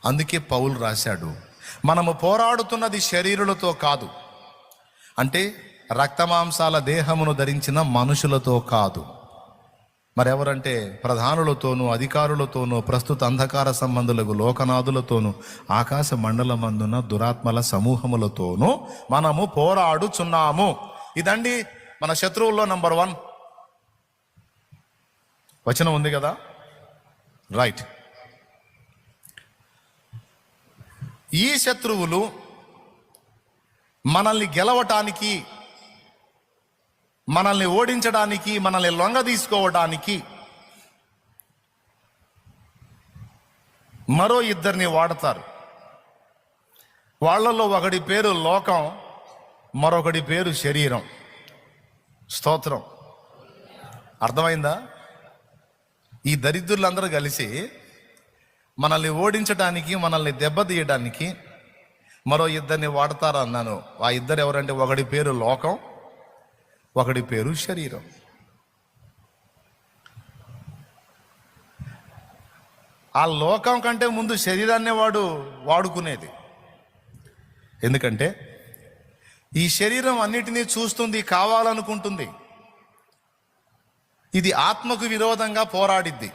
అందుకే పౌలు రాశాడు, మనము పోరాడుతున్నది శరీరులతో కాదు, అంటే రక్తమాంసాల దేహమును ధరించిన మనుషులతో కాదు. మరెవరంటే ప్రధానులతోనూ అధికారులతోనూ ప్రస్తుత అంధకార సంబంధులకు లోకనాథులతోనూ ఆకాశ మండలమందున దురాత్మల సమూహములతోనూ మనము పోరాడుచున్నాము. ఇదండి మన శత్రువుల్లో నంబర్ 1 వచనం ఉంది కదా, రైట్. ఈ శత్రువులు మనల్ని గెలవటానికి, మనల్ని ఓడించడానికి, మనల్ని లొంగ తీసుకోవడానికి మరో 2 వాడతారు. వాళ్ళలో ఒకడి పేరు లోకం, మరొకడి పేరు శరీరం. స్తోత్రం. అర్థమైందా? ఈ దరిద్రులందరూ కలిసి మనల్ని ఓడించడానికి, మనల్ని దెబ్బతీయడానికి మరో 2 వాడతారు అన్నాను. ఆ 2 ఎవరంటే ఒకడి పేరు లోకం, ఒకడి పేరు శరీరం. ఆ లోకం కంటే ముందు శరీరాన్నే వాడుకునేది. ఎందుకంటే ఈ శరీరం అన్నిటినీ చూస్తుంది, కావాలనుకుంటుంది. ఇది ఆత్మకు విరోధంగా పోరాడిద్ది.